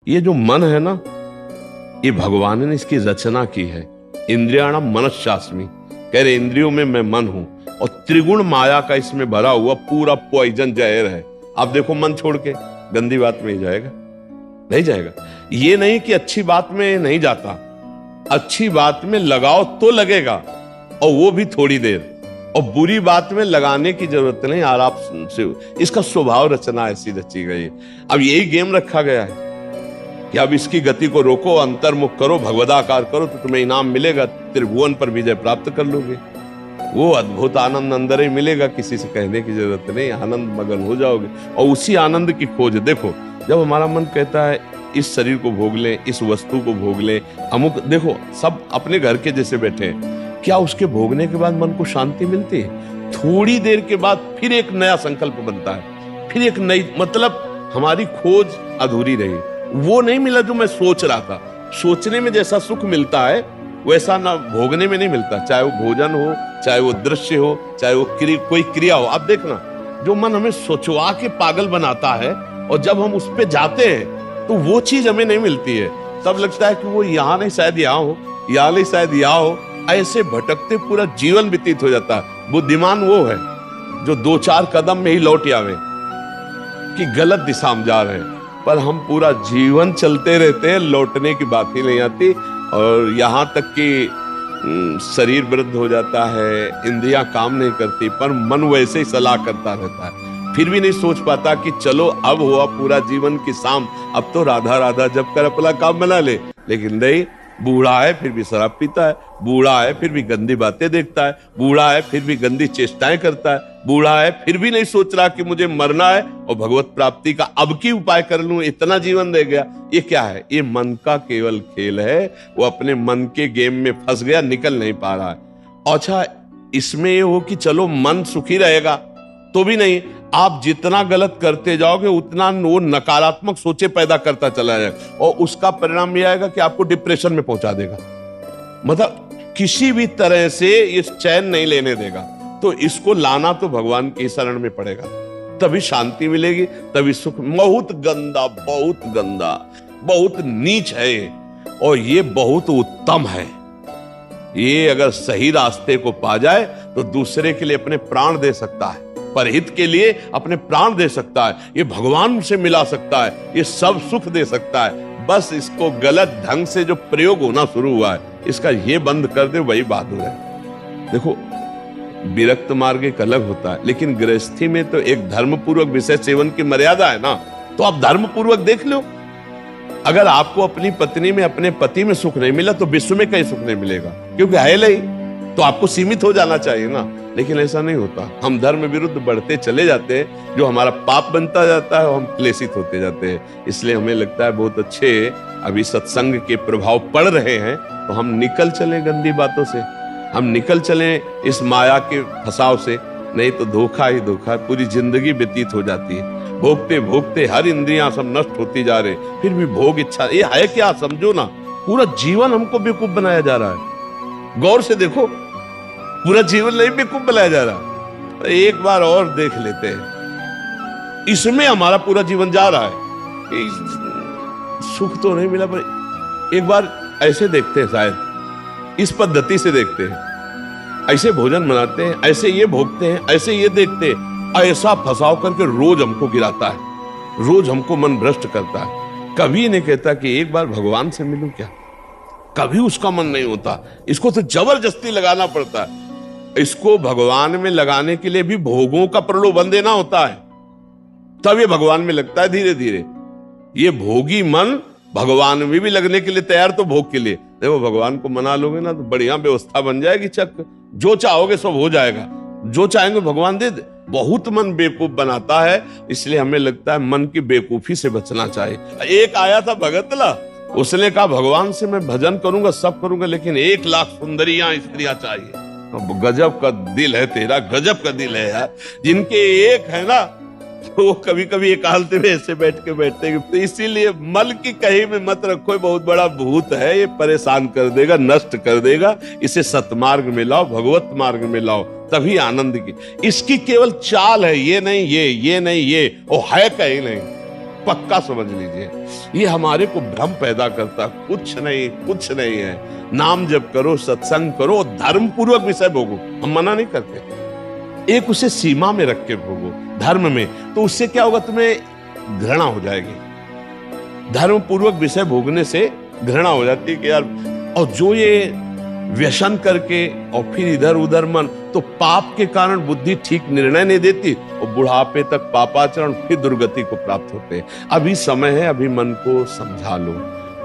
ये जो मन है ना, ये भगवान ने इसकी रचना की है। इंद्रियाणाम मनश्चास्मि, कह रहे इंद्रियों में मैं मन हूं, और त्रिगुण माया का इसमें भरा हुआ पूरा पॉइजन जहर है। आप देखो मन छोड़ के गंदी बात में ही जाएगा, नहीं जाएगा। ये नहीं कि अच्छी बात में नहीं जाता, अच्छी बात में लगाओ तो लगेगा, और वो भी थोड़ी देर, और बुरी बात में लगाने की जरूरत नहीं। आराम से इसका स्वभाव रचना ऐसी रची गई है। अब यही गेम रखा गया है कि अब इसकी गति को रोको, अंतर्मुख करो, भगवदाकार करो, तो तुम्हें इनाम मिलेगा, त्रिभुवन पर विजय प्राप्त कर लोगे। वो अद्भुत आनंद अंदर ही मिलेगा, किसी से कहने की जरूरत नहीं, आनंद मगन हो जाओगे। और उसी आनंद की खोज देखो, जब हमारा मन कहता है इस शरीर को भोग लें, इस वस्तु को भोग लें, अमुक, देखो सब अपने घर के जैसे बैठे हैं, क्या उसके भोगने के बाद मन को शांति मिलती है? थोड़ी देर के बाद फिर एक नया संकल्प बनता है, फिर एक नई, मतलब हमारी खोज अधूरी रही। वो नहीं मिला जो मैं सोच रहा था। सोचने में जैसा सुख मिलता है वैसा ना भोगने में नहीं मिलता, चाहे वो भोजन हो, चाहे वो दृश्य हो, चाहे वो कोई क्रिया हो। आप देखना, जो मन हमें सोचवा के पागल बनाता है, और जब हम उस पे जाते हैं तो वो चीज हमें नहीं मिलती है। तब लगता है कि वो यहाँ नहीं, शायद यहाँ हो, यहाँ नहीं, शायद यहाँ हो। ऐसे भटकते पूरा जीवन व्यतीत हो जाता है। बुद्धिमान वो है जो 2-4 कदम में ही लौट आवे कि गलत दिशा में जा रहे हैं, पर हम पूरा जीवन चलते रहते हैं, लौटने की बात ही नहीं आती। और यहाँ तक कि शरीर वृद्ध हो जाता है, इंद्रियां काम नहीं करती, पर मन वैसे ही सलाह करता रहता है। फिर भी नहीं सोच पाता कि चलो अब हुआ पूरा जीवन की शाम, अब तो राधा राधा जब कर अपना काम बना ले। लेकिन नहीं, बूढ़ा है फिर भी शराब पीता है, बूढ़ा है फिर भी गंदी बातें देखता है, बूढ़ा है फिर भी गंदी चेष्टाएं करता है, बूढ़ा है फिर भी नहीं सोच रहा कि मुझे मरना है और भगवत प्राप्ति का अब की उपाय कर लूं, इतना जीवन रह गया। ये क्या है? ये मन का केवल खेल है। वो अपने मन के गेम में फंस गया, निकल नहीं पा रहा है। अच्छा, इसमें ये हो कि चलो मन सुखी रहेगा, तो भी नहीं। आप जितना गलत करते जाओगे उतना वो नकारात्मक सोचे पैदा करता चला जाएगा, और उसका परिणाम यह आएगा कि आपको डिप्रेशन में पहुंचा देगा। मतलब किसी भी तरह से ये चैन नहीं लेने देगा। तो इसको लाना तो भगवान की शरण में पड़ेगा, तभी शांति मिलेगी, तभी सुख। बहुत गंदा, बहुत गंदा, बहुत नीच है, और ये बहुत उत्तम है। ये अगर सही रास्ते को पा जाए तो दूसरे के लिए अपने प्राण दे सकता है, परहित के लिए अपने प्राण दे सकता है, ये भगवान से मिला सकता है, ये सब सुख दे सकता है। बस इसको गलत ढंग से जो प्रयोग होना शुरू हुआ है, इसका ये बंद कर दे, वही बहादुर है। देखो, विरक्त मार्ग एक अलग होता है, लेकिन गृहस्थी में तो एक धर्म पूर्वक विषय सेवन की मर्यादा है ना। तो आप धर्म पूर्वक देख लो। अगर आपको अपनी पत्नी में, अपने पति में सुख नहीं मिला तो विश्व में कहीं सुख नहीं मिलेगा, क्योंकि है नहीं, तो आपको सीमित हो जाना चाहिए ना। लेकिन ऐसा नहीं होता, हम धर्म विरुद्ध बढ़ते चले जाते हैं, जो हमारा पाप बनता जाता है और हम क्लेशित होते जाते हैं। इसलिए हमें लगता है बहुत अच्छे अभी सत्संग के प्रभाव पड़ रहे हैं, तो हम निकल चले गंदी बातों से, हम निकल चले इस माया के फसाव से। नहीं तो धोखा ही धोखा, पूरी जिंदगी व्यतीत हो जाती है। भोगते भोगते हर इंद्रियां सब नष्ट होती जा रहे, फिर भी भोग इच्छा, ये है क्या? समझो ना, पूरा जीवन हमको बेवकूफ बनाया जा रहा है। गौर से देखो, पूरा जीवन नहीं बेवकूफ बनाया जा रहा। एक बार और देख लेते हैं, इसमें हमारा पूरा जीवन जा रहा है। सुख तो नहीं मिला, पर एक बार ऐसे देखते हैं, शायद इस पद्धति से देखते हैं, ऐसे भोजन बनाते हैं, ऐसे ये भोगते हैं, ऐसे ये देखते हैं, ऐसा फसाव करके रोज हमको गिराता है, रोज हमको मन भ्रष्ट करता है। कभी नहीं कहता कि एक बार भगवान से मिलूं क्या, कभी उसका मन नहीं होता। इसको तो जबरदस्ती लगाना पड़ता है। इसको भगवान में लगाने के लिए भी भोगों का प्रलोभन देना होता है, तब ये भगवान में लगता है धीरे धीरे। ये भोगी मन भगवान में भी लगने के लिए तैयार, तो भोग के लिए देखो, भगवान को मना लोगे ना तो बढ़िया व्यवस्था बन जाएगी। चक, जो चाहोगे सब हो जाएगा, जो चाहेंगे भगवान दे दे। बहुत मन बेवकूफ बनाता है, इसलिए हमें लगता है मन की बेवकूफी से बचना चाहिए। एक आया था भगतला, उसने कहा भगवान से मैं भजन करूंगा, सब करूंगा, लेकिन 1 लाख सुंदरियां स्त्रियां चाहिए। गजब का दिल है तेरा, गजब का दिल है यार। जिनके एक है ना, वो कभी कभी एकांत में ऐसे बैठते हैं। तो इसीलिए मल की कहीं में मत रखो, बहुत बड़ा भूत है, ये परेशान कर देगा, नष्ट कर देगा। इसे सतमार्ग में लाओ, भगवत मार्ग में लाओ, तभी आनंद की। इसकी केवल चाल है, ये नहीं ये नहीं ये, वो है कहीं नहीं। पक्का समझ लीजिए। ये हमारे को भ्रम पैदा करता, कुछ नहीं है। नाम जप करो, सत्संग करो, धर्म पूर्वक विषय भोगो, हम मना नहीं करते, एक उसे सीमा में रख के भोगो धर्म में। तो उससे क्या होगा, तुम्हें घृणा हो जाएगी। धर्म पूर्वक विषय भोगने से घृणा हो जाती है कि यार, और जो ये व्यसन करके और फिर इधर उधर मन, तो पाप के कारण बुद्धि ठीक निर्णय नहीं देती और बुढ़ापे तक पापाचरण, फिर दुर्गति को प्राप्त होते हैं। अभी समय है, अभी मन को समझा लो,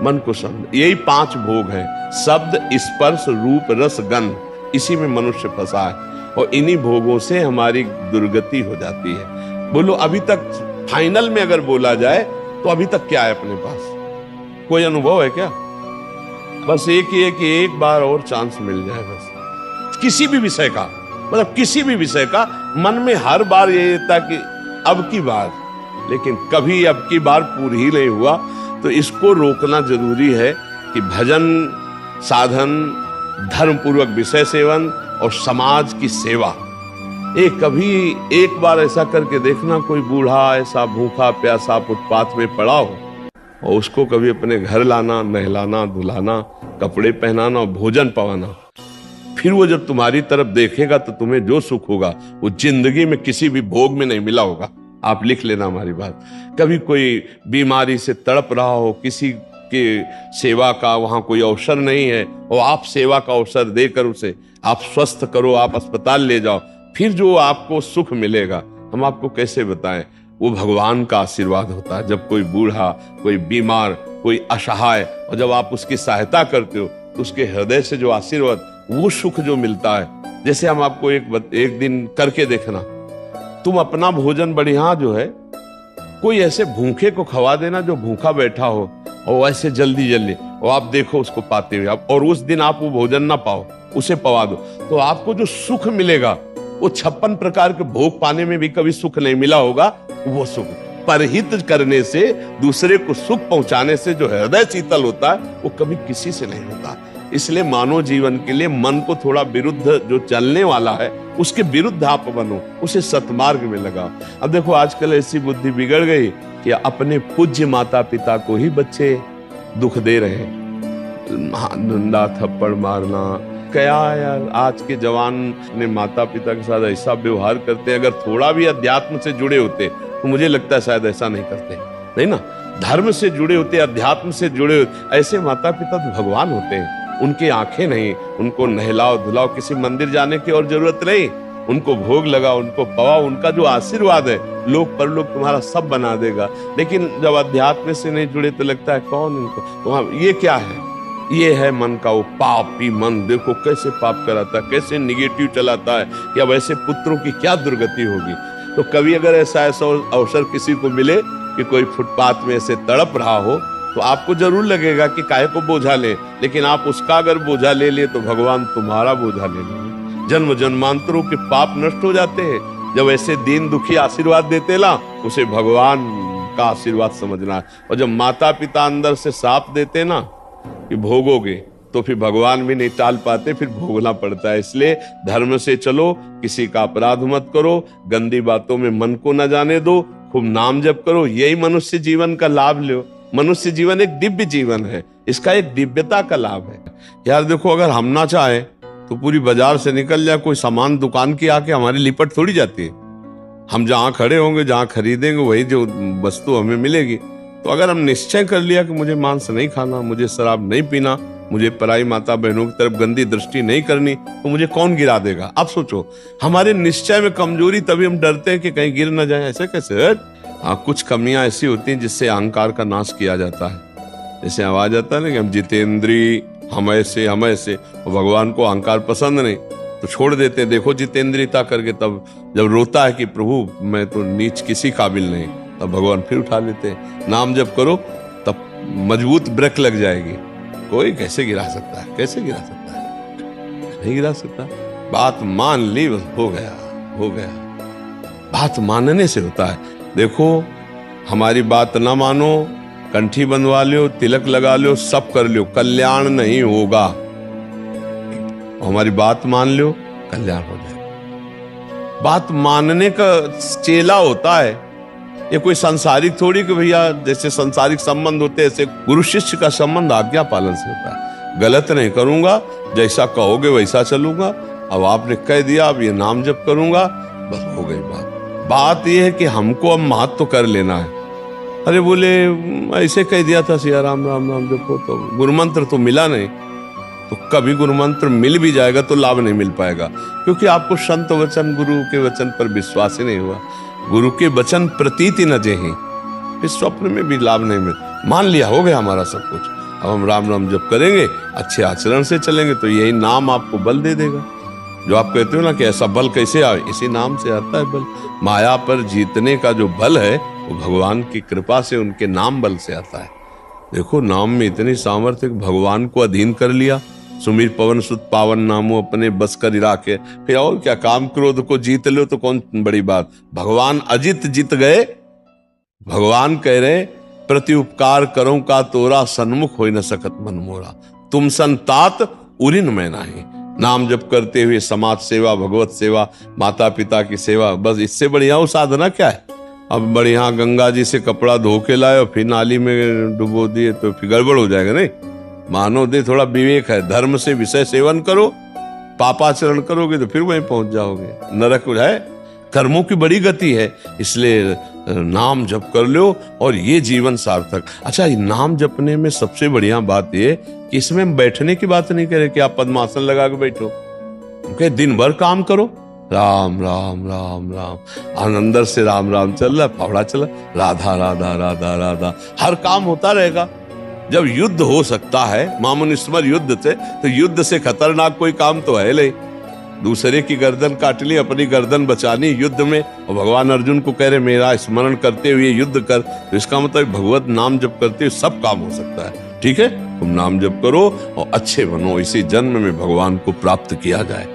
मन को समझ। यही 5 भोग हैं, शब्द, स्पर्श, रूप, रस, गंध, इसी में मनुष्य फंसा है और इन्हीं भोगों से हमारी दुर्गति हो जाती है। बोलो अभी तक फाइनल में अगर बोला जाए तो अभी तक क्या है अपने पास? कोई अनुभव है क्या? बस एक ही है कि एक बार और चांस मिल जाए, बस किसी भी विषय का, मतलब किसी भी विषय का। मन में हर बार ये रहता कि अब की बार, लेकिन कभी अब की बार पूरी ही नहीं हुआ। तो इसको रोकना जरूरी है कि भजन, साधन, धर्म पूर्वक विषय सेवन और समाज की सेवा। कभी एक बार ऐसा करके देखना, कोई बूढ़ा ऐसा भूखा प्यासा फुटपाथ में पड़ा हो और उसको कभी अपने घर लाना, नहलाना, धुलाना, कपड़े पहनाना और भोजन पवाना। फिर वो जब तुम्हारी तरफ देखेगा तो तुम्हें जो सुख होगा वो जिंदगी में किसी भी भोग में नहीं मिला होगा। आप लिख लेना हमारी बात। कभी कोई बीमारी से तड़प रहा हो, किसी के सेवा का वहां कोई अवसर नहीं है और आप सेवा का अवसर देकर उसे आप स्वस्थ करो, आप अस्पताल ले जाओ, फिर जो आपको सुख मिलेगा हम आपको कैसे बताएं। वो भगवान का आशीर्वाद होता है। जब कोई बूढ़ा, कोई बीमार, कोई असहाय, और जब आप उसकी सहायता करते हो तो उसके हृदय से जो आशीर्वाद, वो सुख जो मिलता है। जैसे हम आपको एक दिन करके देखना, तुम अपना भोजन बढ़िया जो है कोई ऐसे भूखे को खवा देना जो भूखा बैठा हो, और ऐसे जल्दी और आप देखो उसको पाते हुए, और उस दिन आप वो भोजन ना पाओ, उसे पवा दो, तो आपको जो सुख मिलेगा वो 56 प्रकार के भोग पाने में भी कभी सुख नहीं मिला होगा। वो सुख परहित करने से, दूसरे को सुख पहुंचाने से जो हृदय शीतल होता है वो कभी किसी से नहीं होता। इसलिए मानव जीवन के लिए मन को थोड़ा विरुद्ध जो चलने वाला है उसके विरुद्ध आप बनो, उसे सतमार्ग में लगाओ। अब देखो आजकल ऐसी बुद्धि बिगड़ गई कि अपने पूज्य माता पिता को ही बच्चे दुख दे रहे हैं, डंडा थप्पड़ मारना। क्या यार, आज के जवान ने माता पिता के साथ ऐसा व्यवहार करते हैं। अगर थोड़ा भी अध्यात्म से जुड़े होते तो मुझे लगता है शायद ऐसा नहीं करते, नहीं ना। धर्म से जुड़े होते, अध्यात्म से जुड़े होते, ऐसे माता पिता तो भगवान होते हैं। उनकी आंखें नहीं, उनको नहलाओ धुलाओ, किसी मंदिर जाने की और जरूरत नहीं, उनको भोग लगाओ, उनको पवाओ, उनका जो आशीर्वाद है लोक परलोक तुम्हारा सब बना देगा। लेकिन जब अध्यात्म से नहीं जुड़े तो लगता है कौन इनको, ये क्या है? ये है मन का वो पापी मन। देखो कैसे पाप कराता है, कैसे निगेटिव चलाता है कि अब ऐसे पुत्रों की क्या दुर्गति होगी। तो कभी अगर ऐसा अवसर किसी को मिले कि कोई फुटपाथ में ऐसे तड़प रहा हो तो आपको जरूर लगेगा कि काहे को बोझा ले, लेकिन आप उसका अगर बोझा ले लिए तो भगवान तुम्हारा बोझा ले लेंगे। जन्म जन्मांतरों के पाप नष्ट हो जाते हैं जब ऐसे दीन दुखी आशीर्वाद देते ना, उसे भगवान का आशीर्वाद समझना है। और जब माता पिता अंदर से साफ देते ना कि भोगोगे, तो फिर भगवान भी नहीं टाल पाते, फिर भोगना पड़ता है। इसलिए धर्म से चलो, किसी का अपराध मत करो, गंदी बातों में मन को न जाने दो, खूब नाम जप करो, यही मनुष्य जीवन का लाभ लो। मनुष्य जीवन एक दिव्य जीवन है, इसका एक दिव्यता का लाभ है। यार देखो, अगर हम ना चाहे तो पूरी बाजार से निकल जाए कोई सामान दुकान की आके हमारी लिपट थोड़ी जाती है। हम जहाँ खड़े होंगे, जहाँ खरीदेंगे, वही जो वस्तु हमें मिलेगी। तो अगर हम निश्चय कर लिया कि मुझे मांस नहीं खाना, मुझे शराब नहीं पीना, मुझे पराई माता बहनों की तरफ गंदी दृष्टि नहीं करनी, तो मुझे कौन गिरा देगा? आप सोचो, हमारे निश्चय में कमजोरी, तभी हम डरते हैं कि कहीं गिर न जाए। ऐसे कैसे? हाँ, कुछ कमियां ऐसी होती हैं जिससे अहंकार का नाश किया जाता है। जैसे आवाज आता है ना कि हम जितेंद्री, हम ऐसे, और भगवान को अहंकार पसंद नहीं तो छोड़ देते हैं। देखो जितेंद्रियता करके, तब जब रोता है कि प्रभु मैं तो नीच किसी काबिल नहीं, तब भगवान फिर उठा लेते हैं। नाम जप करो तब मजबूत ब्रेक लग जाएगी। कोई कैसे गिरा सकता है? कैसे गिरा सकता है? नहीं गिरा सकता। बात मान ली, बस हो गया। बात मानने से होता है। देखो, हमारी बात ना मानो, कंठी बंधवा लो, तिलक लगा लो, सब कर लो, कल्याण नहीं होगा। हमारी बात मान लो, कल्याण हो जाएगा। बात मानने का चेला होता है ये कोई सांसारिक थोड़ी कि भैया जैसे सांसारिक संबंध होते हैं ऐसे गुरु शिष्य का संबंध आज्ञा पालन से होता है। गलत नहीं करूंगा, जैसा कहोगे वैसा चलूंगा। अब आपने कह दिया, अब ये नाम जप करूंगा, बस हो गई बात। बात ये है कि हमको अब महत्व कर लेना है। अरे बोले ऐसे कह दिया था सिया राम राम राम जपो, तो गुरु मंत्र तो मिला नहीं। तो कभी गुरु मंत्र मिल भी जाएगा तो लाभ नहीं मिल पाएगा, क्योंकि आपको संत वचन गुरु के वचन पर विश्वास ही नहीं हुआ। गुरु के वचन प्रतीति न जेहि, फिर स्वप्न में भी लाभ नहीं मिल। मान लिया हो गया हमारा सब कुछ, अब हम राम राम जप करेंगे, अच्छे आचरण से चलेंगे तो यही नाम आपको बल दे देगा। जो आप कहते हो ना कि ऐसा बल कैसे आए, इसी नाम से आता है बल। माया पर जीतने का जो बल है वो भगवान की कृपा से, उनके नाम बल से आता है। देखो नाम में इतनी सामर्थ्य, भगवान को अधीन कर लिया। सुमीर पवन सुत पावन नामो अपने बस कर राखे, फिर और क्या, काम क्रोध को जीत लो तो कौन बड़ी बात। भगवान अजित जीत गए। भगवान कह रहे प्रति उपकार करो का तोरा, सन्मुख हो न सकत मन मोरा, तुम संतात उरिन में नाही। नाम जप करते हुए समाज सेवा, भगवत सेवा, माता पिता की सेवा, बस इससे बढ़िया वो साधना क्या है। अब बढ़िया गंगा जी से कपड़ा धो के लाए और फिर नाली में डुबो दिए तो फिर गड़बड़ हो जाएगा। नहीं, मानव दे थोड़ा विवेक है। धर्म से विषय सेवन करो, पापाचरण करोगे तो फिर वहीं पहुंच जाओगे, नरक है। कर्मों की बड़ी गति है, इसलिए नाम जप कर लो और ये जीवन सार्थक। अच्छा, नाम जपने में सबसे बढ़िया बात ये कि इसमें बैठने की बात नहीं करे कि आप पद्मासन लगा के बैठो, क्योंकि दिन भर काम करो, राम राम राम राम, अंदर से राम राम चल रहा, फावड़ा चला, राधा राधा राधा राधा, हर काम होता रहेगा। जब युद्ध हो सकता है मामुनिस्मर युद्ध से, तो युद्ध से खतरनाक कोई काम तो है नहीं। दूसरे की गर्दन काट ली, अपनी गर्दन बचानी युद्ध में, और भगवान अर्जुन को कह रहे मेरा स्मरण करते हुए युद्ध कर, तो इसका मतलब भगवत नाम जप करते हुए सब काम हो सकता है। ठीक है, तुम नाम जप करो और अच्छे बनो, इसी जन्म में भगवान को प्राप्त किया जाए,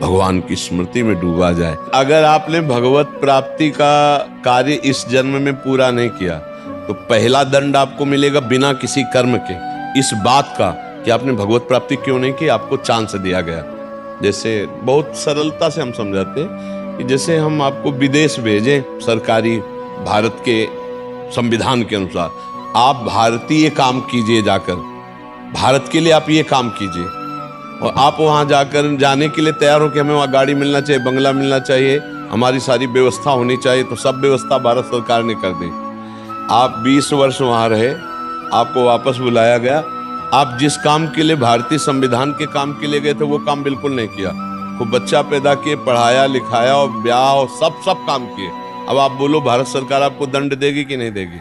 भगवान की स्मृति में डूबा जाए। अगर आपने भगवत प्राप्ति का कार्य इस जन्म में पूरा नहीं किया तो पहला दंड आपको मिलेगा बिना किसी कर्म के, इस बात का कि आपने भगवत प्राप्ति क्यों नहीं की, आपको चांस दिया गया। जैसे बहुत सरलता से हम समझाते हैं कि जैसे हम आपको विदेश भेजें सरकारी, भारत के संविधान के अनुसार, आप भारतीय काम कीजिए, जाकर भारत के लिए आप ये काम कीजिए, और आप वहां जाकर जाने के लिए तैयार हो कि हमें वहां गाड़ी मिलना चाहिए, बंगला मिलना चाहिए, हमारी सारी व्यवस्था होनी चाहिए, तो सब व्यवस्था भारत सरकार ने कर दी। आप 20 वर्ष वहां रहे, आपको वापस बुलाया गया, आप जिस काम के लिए भारतीय संविधान के काम के लिए गए थे वो काम बिल्कुल नहीं किया। वो बच्चा पैदा किए, पढ़ाया लिखाया और ब्याह और सब काम किए। अब आप बोलो भारत सरकार आपको दंड देगी कि नहीं देगी?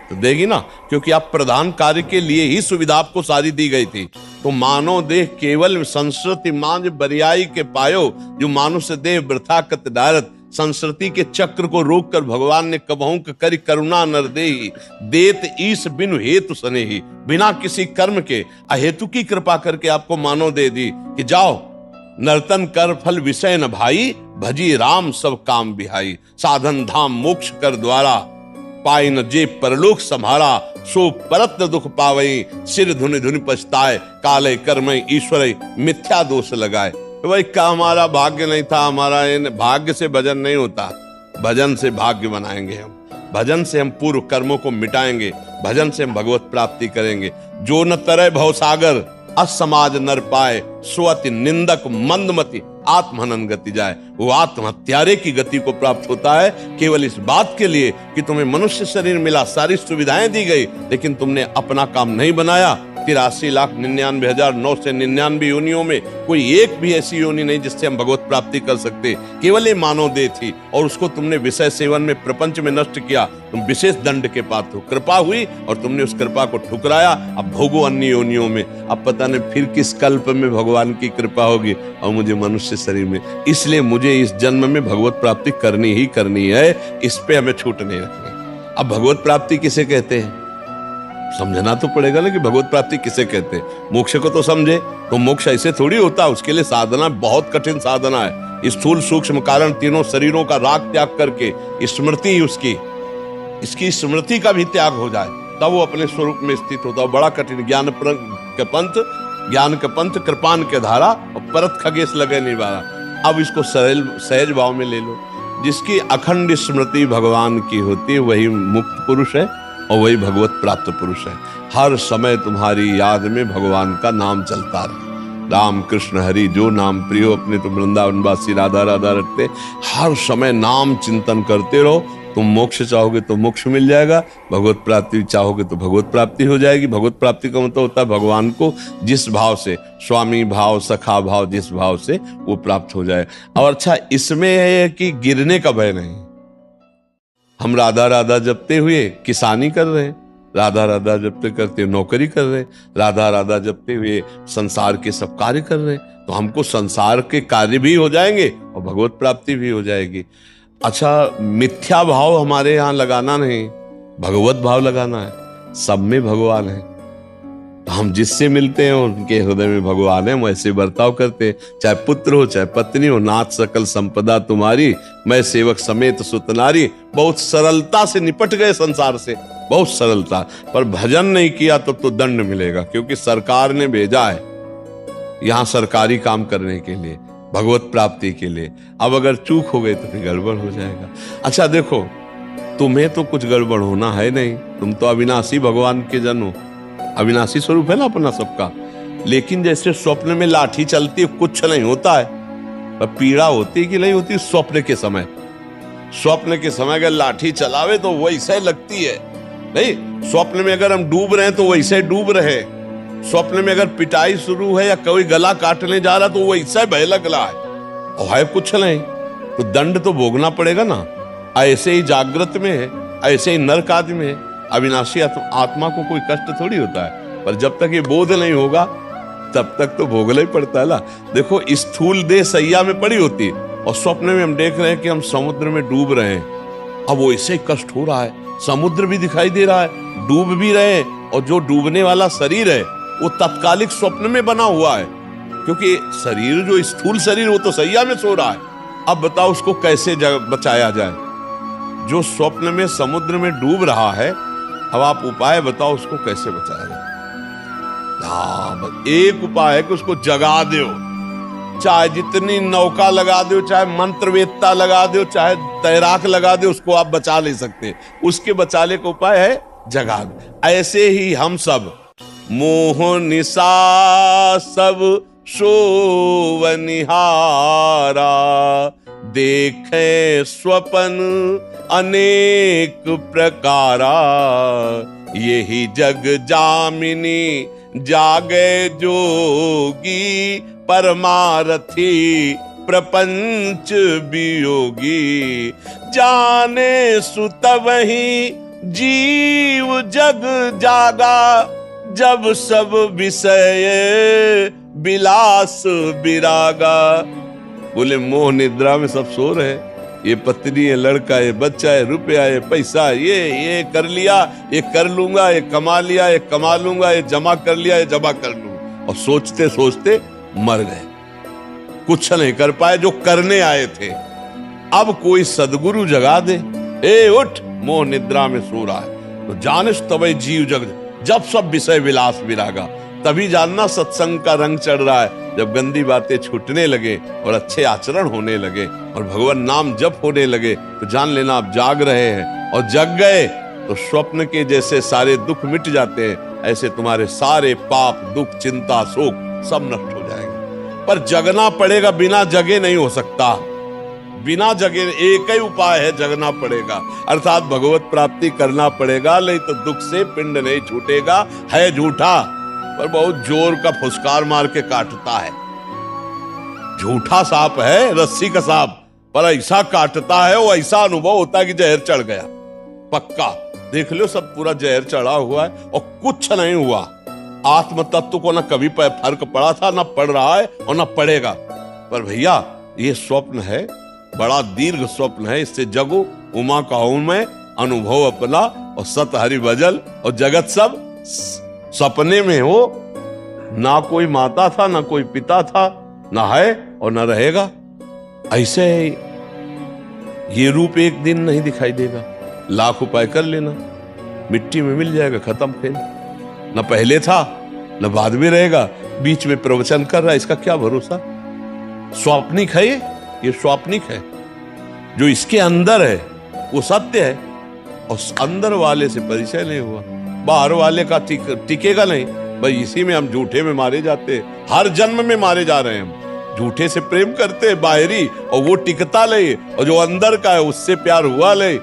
तो देगी ना, क्योंकि आप प्रधान कार्य के लिए ही सुविधा आपको सारी दी गई थी। तो मानव देह केवल संस्कृति मांझ बरियाई के पायो, जो मानुष देह वृथा कत डारत। संस्कृति के चक्र को रोककर भगवान ने कबहू करी करुणा नर देहि, देत ईश बिनु हेतु सनेहि। बिना किसी कर्म के अहेतु की कृपा करके आपको मानव दे दी कि जाओ नर्तन कर फल विषय न भाई, भजी राम सब काम बिहाई। साधन धाम मोक्ष कर द्वारा, पाई न जे परलोक संभारा। सो परत दुख पावई, सिर धुनि धुनि पछताए। काले कर्मय ईश्वर मिथ्या दोष लगाए। तो भाई का हमारा भाग्य नहीं था, हमारा भाग्य से भजन नहीं होता, भजन से भाग्य बनाएंगे हम। भजन से हम पूर्व कर्मों को मिटाएंगे, भजन से हम भगवत प्राप्ति करेंगे। जो न तरय भवसागर, असमाज नर पाए। स्वति निंदक मंदमति, आत्महनन गति जाए। वो आत्महत्यारे की गति को प्राप्त होता है केवल इस बात के लिए कि तुम्हें मनुष्य शरीर मिला, सारी सुविधाएं दी गई, लेकिन तुमने अपना काम नहीं बनाया। 83,99,999 योनियों में कोई एक भी ऐसी योनि नहीं जिससे हम भगवत प्राप्ति कर सकते। केवल ये मानव देह थी, और उसको तुमने विषय सेवन में, प्रपंच में नष्ट किया। तुम विशेष दंड के पात्र हो। कृपा हुई और तुमने उस कृपा को ठुकराया। अब भोगो अन्य योनियों में। अब पता नहीं फिर किस कल्प में भगवान की कृपा होगी और मुझे मनुष्य शरीर में। इसलिए मुझे इस जन्म में भगवत प्राप्ति करनी ही करनी है, इस पे हमें छूट नहीं रखनी। अब भगवत प्राप्ति किसे कहते हैं समझना तो पड़ेगा ना, कि भगवत प्राप्ति किसे कहते हैं। मोक्ष को तो समझे, तो मोक्ष ऐसे थोड़ी होता, उसके लिए साधना बहुत कठिन साधना है। स्थूल सूक्ष्म कारण तीनों शरीरों का राग त्याग करके स्मृति उसकी, इसकी स्मृति का भी त्याग हो जाए, तब वो अपने स्वरूप में स्थित होता है। बड़ा कठिन। ज्ञान के पंथ कृपान के धारा, और परत खगेश लगे निवारा। अब इसको सहज भाव में ले लो। जिसकी अखंड स्मृति भगवान की होती है वही मुक्त पुरुष है और वही भगवत प्राप्त पुरुष है। हर समय तुम्हारी याद में भगवान का नाम चलता रहे। राम कृष्ण हरि जो नाम प्रियो, अपने तुम वृंदावनवासी राधा राधा रखते, हर समय नाम चिंतन करते रहो। तुम मोक्ष चाहोगे तो मोक्ष मिल जाएगा, भगवत प्राप्ति चाहोगे तो भगवत प्राप्ति हो जाएगी। भगवत प्राप्ति का मतलब होता है भगवान को जिस भाव से, स्वामी भाव, सखा भाव, जिस भाव से वो प्राप्त हो जाए। और अच्छा इसमें है कि गिरने का भय नहीं। हम राधा राधा जपते हुए किसानी कर रहे हैं, राधा राधा जपते करते नौकरी कर रहे, राधा राधा जपते हुए संसार के सब कार्य कर रहे, तो हमको संसार के कार्य भी हो जाएंगे और भगवत प्राप्ति भी हो जाएगी। अच्छा मिथ्या भाव हमारे यहाँ लगाना नहीं, भगवत भाव लगाना है। सब में भगवान है, तो हम जिससे मिलते हैं उनके हृदय में भगवान है, हम ऐसे बर्ताव करते हैं। चाहे पुत्र हो चाहे पत्नी हो, नाथ सकल संपदा तुम्हारी, मैं सेवक समेत सुतनारी। बहुत सरलता से निपट गए संसार से, बहुत सरलता। पर भजन नहीं किया तो दंड मिलेगा, क्योंकि सरकार ने भेजा है यहां सरकारी काम करने के लिए, भगवत प्राप्ति के लिए। अब अगर चूक हो गई तो फिर गड़बड़ हो जाएगा। अच्छा देखो, तुम्हें तो कुछ गड़बड़ होना है नहीं, तुम तो अविनाशी भगवान के जन हो, अविनाशी स्वरूप है ना अपना सबका। लेकिन जैसे स्वप्न में लाठी चलती है कुछ नहीं होता है, पर पीड़ा होती कि नहीं होती स्वप्न के समय। स्वप्न के समय अगर लाठी चलावे तो वैसे लगती है, नहीं स्वप्न में अगर हम डूब रहे हैं तो वैसे डूब रहे। स्वप्न में अगर पिटाई शुरू है या कोई गला काटने जा रहा तो वैसे भय लग रहा है, और है कुछ नहीं, तो दंड तो भोगना पड़ेगा ना। ऐसे ही जागृत में है, ऐसे ही नरक आदि में है। अविनाशी आत्मा को कोई कष्ट थोड़ी होता है, पर जब तक ये बोध नहीं होगा तब तक तो भोगना ही पड़ता है ना। देखो स्थूल देह सैया में पड़ी होती है और स्वप्न में हम देख रहे हैं कि हम समुद्र में डूब रहे हैं। अब वो ऐसे ही कष्ट हो रहा है, समुद्र भी दिखाई दे रहा है, डूब भी रहे, और जो डूबने वाला शरीर है वो तत्कालिक स्वप्न में बना हुआ है, क्योंकि शरीर जो स्थूल शरीर वो तो सैया में सो रहा है। अब बताओ उसको कैसे बचाया जाए। जो स्वप्न में समुद्र में डूब रहा है, अब आप उपाय बताओ उसको कैसे बचाया जाए। एक उपाय है कि उसको जगा दो, चाहे जितनी नौका लगा दो, चाहे मंत्रवेत्ता लगा दो, चाहे तैराक लगा दो, उसको आप बचा नहीं सकते। उसके बचाने का उपाय है जगा दो। ऐसे ही हम सब मोह निशा सब शोवनिहारा, देखे स्वप्न अनेक प्रकारा, यही जग जामिनी जागे जोगी, परमारथी प्रपंच वियोगी, जाने सुत वही जीव जग जागा, जब सब विषय विलास विरागा। बोले मोह निद्रा में सब सो रहे, ये पत्नी है, लड़का है, बच्चा है, रुपया है, पैसा, ये कर लिया, ये कर लूंगा, ये कमा लिया, ये कमा लूंगा, ये जमा कर लिया, ये जमा कर लूंगा, और सोचते सोचते मर गए, कुछ नहीं कर पाए जो करने आए थे। अब कोई सदगुरु जगा दे, ए उठ, मोह निद्रा में सो रहा है, तो जानिस तबै जीव जग, जब सब विषय विलास विरागा, तभी जानना सत्संग का रंग चढ़ रहा है। जब गंदी बातें छूटने लगे और अच्छे आचरण होने लगे और भगवान नाम जप होने लगे, तो जान लेना आप जाग रहे हैं, और जग गए तो स्वप्न के जैसे सारे दुख मिट जाते हैं, ऐसे तुम्हारे सारे पाप, दुख, चिंता, शोक सब नष्ट हो जाएंगे। पर जगना पड़ेगा, बिना जगे नहीं हो सकता। बिना जगे एक ही उपाय है, जगना पड़ेगा, अर्थात भगवत प्राप्ति करना पड़ेगा, नहीं तो दुख से पिंड नहीं छूटेगा। है झूठा पर बहुत जोर का फुसकार मार के काटता है। झूठा सांप है, रस्सी का सांप, पर ऐसा काटता है, वो ऐसा अनुभव होता है कि जहर चढ़ गया, पक्का। देख लो सब पूरा जहर चढ़ा हुआ है और कुछ नहीं हुआ। आत्म तत्व को ना कभी फर्क पड़ा था, ना पड़ रहा है और ना पड़ेगा। पर भैया ये स्वप्न है, बड़ा दीर्घ स्वप्न है, इससे जगो, उमा कहूं मैं अनुभव अपना, और सत हरि भजल, और जगत सब सपने में हो। ना कोई माता था, ना कोई पिता था, ना है और ना रहेगा। ऐसे ये रूप एक दिन नहीं दिखाई देगा, लाख उपाय कर लेना, मिट्टी में मिल जाएगा, खत्म। फिर ना पहले था ना बाद में रहेगा, बीच में प्रवचन कर रहा है, इसका क्या भरोसा। स्वाप्निक है ये स्वाप्निक है। जो इसके अंदर है वो सत्य है, और अंदर वाले से परिचय नहीं हुआ, बाहर वाले का टिकेगा नहीं। भाई इसी में हम झूठे में मारे जाते हैं, हर जन्म में मारे जा रहे हैं हम। झूठे से प्रेम करते हैं बाहरी, और वो टिकता ले, और जो अंदर का है उससे प्यार हुआ ले,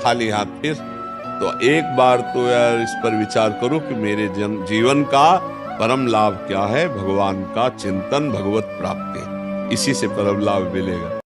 खाली हाथ फिर। तो एक बार तो यार इस पर विचार करो कि मेरे जीवन का परम लाभ क्या है। भगवान का चिंतन, भगवत प्राप्ति, इसी से परम लाभ मिलेगा।